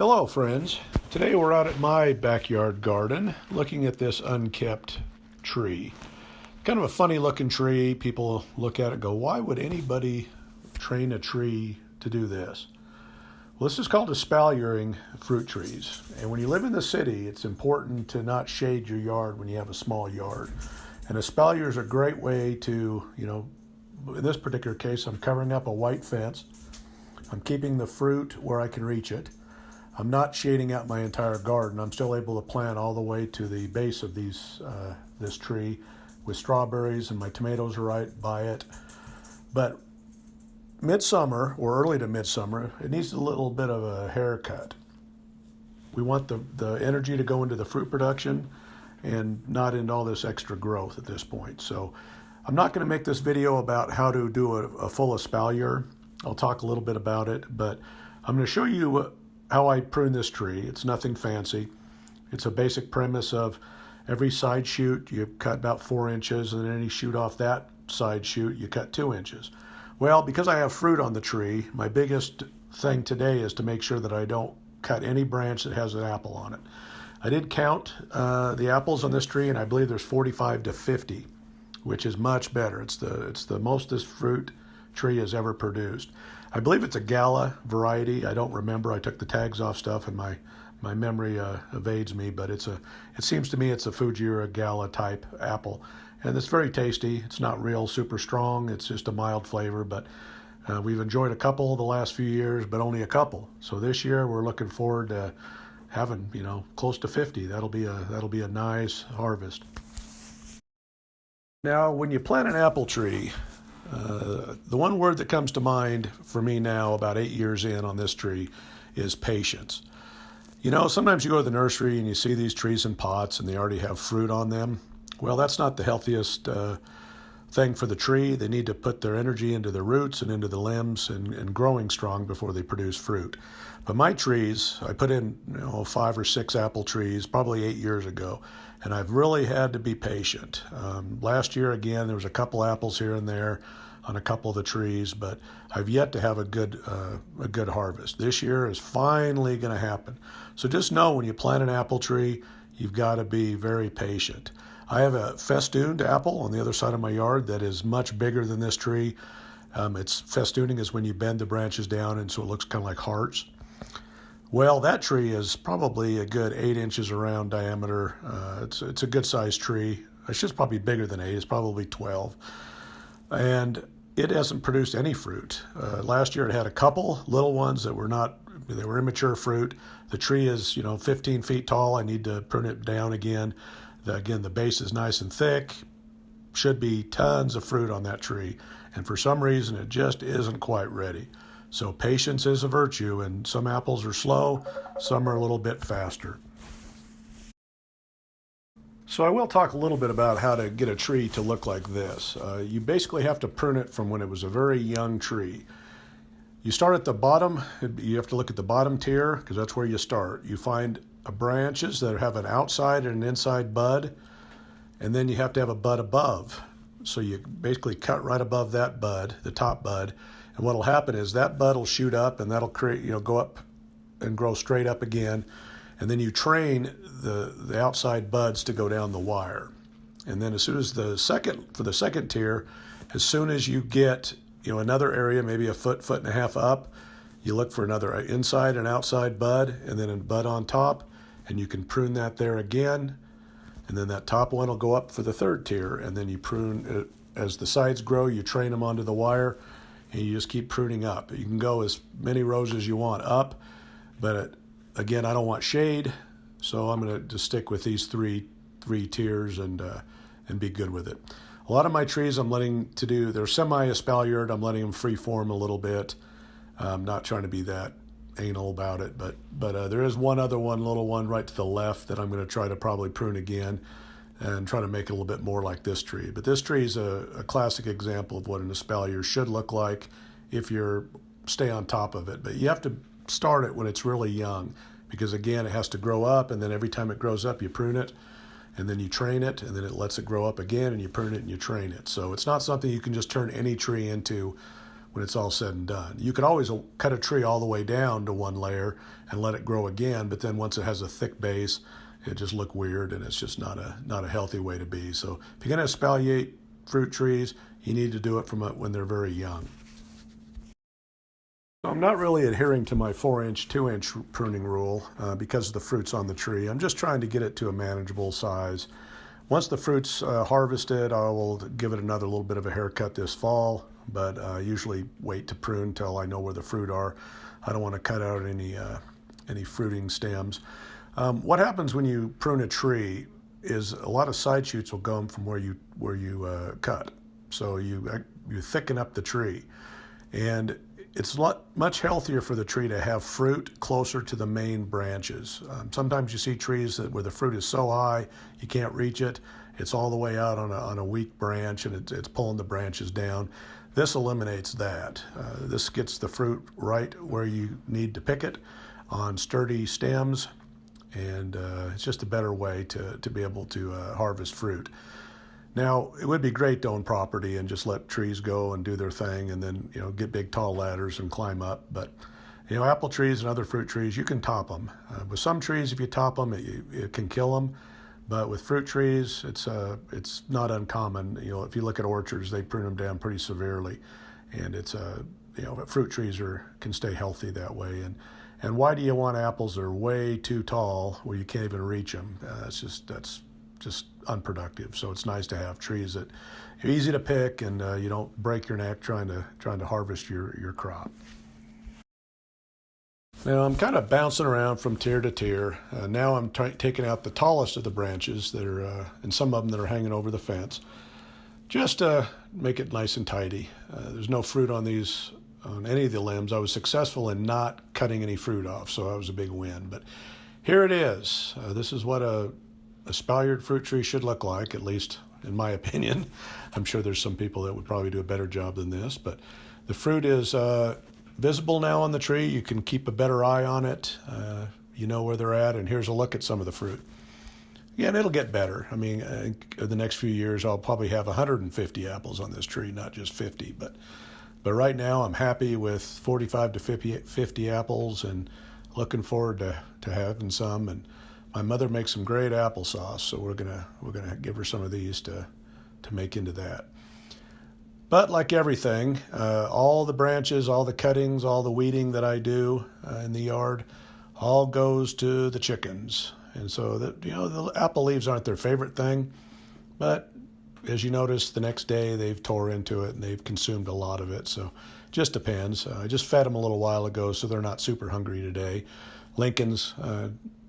Hello friends, today we're out at my backyard garden looking at this unkept tree. Kind of a funny looking tree. People look at it and go, why would anybody train a tree to do this? Well, this is called espaliering fruit trees. And when you live in the city, it's important to not shade your yard when you have a small yard. And espaliers are a great way to, in this particular case, I'm covering up a white fence. I'm keeping the fruit where I can reach it. I'm not shading out my entire garden. I'm still able to plant all the way to the base of this tree with strawberries, and my tomatoes are right by it. But midsummer, or early to midsummer, it needs a little bit of a haircut. We want the energy to go into the fruit production and not into all this extra growth at this point. So I'm not going to make this video about how to do a full espalier. I'll talk a little bit about it, but I'm going to show you how I prune this tree. It's nothing fancy. It's a basic premise of every side shoot you cut about 4 inches, and then any shoot off that side shoot you cut 2 inches. Well, because I have fruit on the tree, my biggest thing today is to make sure that I don't cut any branch that has an apple on it. I did count the apples on this tree, and I believe there's 45 to 50, which is much better. It's the most this fruit tree has ever produced. I believe it's a Gala variety. I don't remember. I took the tags off stuff, and my memory evades me. But it seems to me it's a Fujiura Gala type apple, and it's very tasty. It's not real super strong. It's just a mild flavor. But we've enjoyed a couple the last few years, but only a couple. So this year we're looking forward to having close to 50. That'll be a nice harvest. Now, when you plant an apple tree, the one word that comes to mind for me now, about 8 years in on this tree, is patience. Sometimes you go to the nursery and you see these trees in pots and they already have fruit on them. Well, that's not the healthiest thing for the tree. They need to put their energy into the roots and into the limbs and growing strong before they produce fruit. But my trees, I put in 5 or 6 apple trees probably 8 years ago, and I've really had to be patient. Last year, again, there was a couple apples here and there on a couple of the trees, but I've yet to have a good harvest. This year is finally going to happen. So just know when you plant an apple tree, you've got to be very patient. I have a festooned apple on the other side of my yard that is much bigger than this tree. It's festooning is when you bend the branches down, and so it looks kind of like hearts. Well, that tree is probably a good 8 inches around diameter. It's a good sized tree. It's just probably bigger than 8. It's probably 12. And it hasn't produced any fruit. Last year it had a couple little ones that they were immature fruit. The tree is 15 feet tall. I need to prune it down again. The base is nice and thick. Should be tons of fruit on that tree. And for some reason it just isn't quite ready. So patience is a virtue, and some apples are slow, some are a little bit faster. So I will talk a little bit about how to get a tree to look like this. You basically have to prune it from when it was a very young tree. You start at the bottom. You have to look at the bottom tier because that's where you start. You find branches that have an outside and an inside bud, and then you have to have a bud above. So you basically cut right above that bud, the top bud, and what will happen is that bud will shoot up, and that'll create, go up and grow straight up again. And then you train the outside buds to go down the wire. And then as soon as for the second tier, as soon as you get, another area, maybe a foot and a half up, you look for another inside and outside bud, and then a bud on top, and you can prune that there again. And then that top one will go up for the third tier, and then you prune it. As the sides grow, you train them onto the wire, and you just keep pruning up. You can go as many rows as you want up, but again, I don't want shade, so I'm going to just stick with these three tiers and be good with it. A lot of my trees they're semi-espaliered. I'm letting them free form a little bit. I'm not trying to be that anal about it, but there is one other little one right to the left that I'm going to try to probably prune again and try to make it a little bit more like this tree. But this tree is a classic example of what an espalier should look like if you stay on top of it. But you have to start it when it's really young, because again, it has to grow up, and then every time it grows up, you prune it, and then you train it, and then it lets it grow up again, and you prune it and you train it. So it's not something you can just turn any tree into when it's all said and done. You can always cut a tree all the way down to one layer and let it grow again, but then once it has a thick base, it just look weird, and it's just not a healthy way to be. So if you're going to espalier fruit trees, you need to do it from when they're very young. I'm not really adhering to my 4-inch, 2-inch pruning rule because of the fruits on the tree. I'm just trying to get it to a manageable size. Once the fruit's harvested, I will give it another little bit of a haircut this fall, but I usually wait to prune till I know where the fruit are. I don't want to cut out any fruiting stems. What happens when you prune a tree is a lot of side shoots will come from where you cut. So you thicken up the tree, and it's much healthier for the tree to have fruit closer to the main branches. Sometimes you see trees where the fruit is so high you can't reach it. It's all the way out on a weak branch, and it's pulling the branches down. This eliminates that. This gets the fruit right where you need to pick it on sturdy stems, and it's just a better way to be able to harvest fruit. Now, it would be great to own property and just let trees go and do their thing, and then get big tall ladders and climb up. But apple trees and other fruit trees, you can top them. With some trees, if you top them, it can kill them. But with fruit trees, it's not uncommon. If you look at orchards, they prune them down pretty severely, and fruit trees can stay healthy that way. And why do you want apples that are way too tall where you can't even reach them? That's just unproductive. So it's nice to have trees that are easy to pick, and you don't break your neck trying to harvest your crop. Now I'm kind of bouncing around from tier to tier. Now I'm taking out the tallest of the branches that are, and some of them that are hanging over the fence, just to make it nice and tidy. There's no fruit on any of the limbs. I was successful in not cutting any fruit off, so that was a big win. But here it is. This is what a espaliered fruit tree should look like, at least in my opinion. I'm sure there's some people that would probably do a better job than this, but the fruit is visible now on the tree. You can keep a better eye on it. You know where they're at, and here's a look at some of the fruit. Yeah, and it'll get better. I mean, in the next few years, I'll probably have 150 apples on this tree, not just 50. But right now, I'm happy with 45 to 50 apples, and looking forward to having some. And my mother makes some great applesauce, so we're gonna give her some of these to make into that. But like everything, all the branches, all the cuttings, all the weeding that I do in the yard, all goes to the chickens. And so the apple leaves aren't their favorite thing, but as you notice, the next day they've tore into it and they've consumed a lot of it. So it just depends. I just fed them a little while ago, so they're not super hungry today. Lincoln's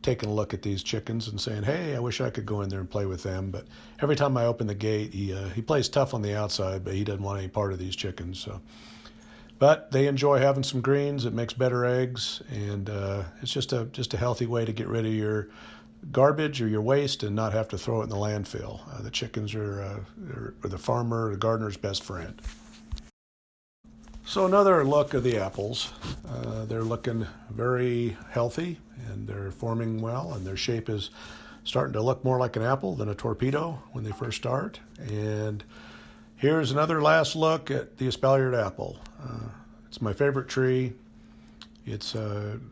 taking a look at these chickens and saying, hey, I wish I could go in there and play with them. But every time I open the gate, he plays tough on the outside, but he doesn't want any part of these chickens. So, but they enjoy having some greens. It makes better eggs, and it's just a healthy way to get rid of your garbage or your waste and not have to throw it in the landfill. The chickens are the farmer, the gardener's best friend. So another look of the apples. They're looking very healthy, and they're forming well, and their shape is starting to look more like an apple than a torpedo when they first start. And here's another last look at the espaliered apple. It's my favorite tree. It's,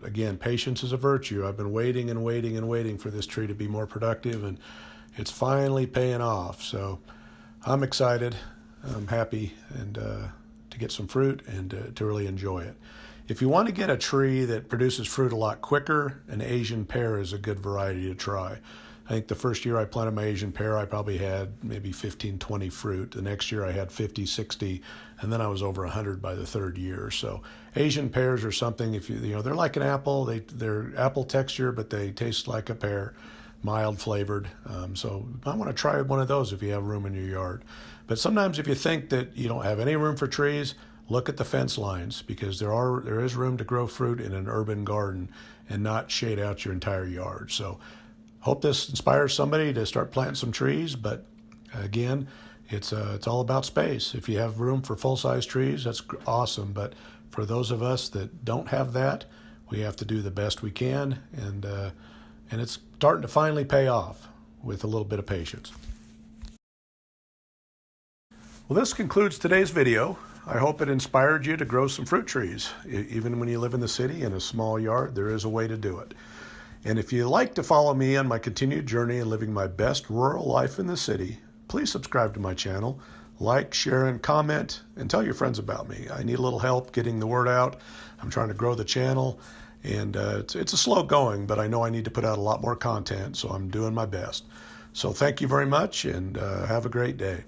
again, patience is a virtue. I've been waiting and waiting and waiting for this tree to be more productive, and it's finally paying off. So I'm excited. I'm happy, and to get some fruit and to really enjoy it. If you want to get a tree that produces fruit a lot quicker, an Asian pear is a good variety to try. I think the first year I planted my Asian pear, I probably had maybe 15, 20 fruit. The next year I had 50, 60, and then I was over 100 by the third year. So Asian pears are something, if they're like an apple. They're apple texture, but they taste like a pear, mild flavored. So I want to try one of those if you have room in your yard. But sometimes if you think that you don't have any room for trees, look at the fence lines, because there is room to grow fruit in an urban garden and not shade out your entire yard. So hope this inspires somebody to start planting some trees. But again, it's all about space. If you have room for full-size trees, that's awesome. But for those of us that don't have that, we have to do the best we can, and it's starting to finally pay off with a little bit of patience. Well, this concludes today's video. I hope it inspired you to grow some fruit trees. Even when you live in the city in a small yard, there is a way to do it. And if you'd like to follow me on my continued journey in living my best rural life in the city, please subscribe to my channel, like, share, and comment, and tell your friends about me. I need a little help getting the word out. I'm trying to grow the channel, and it's a slow going, but I know I need to put out a lot more content, so I'm doing my best. So thank you very much, and have a great day.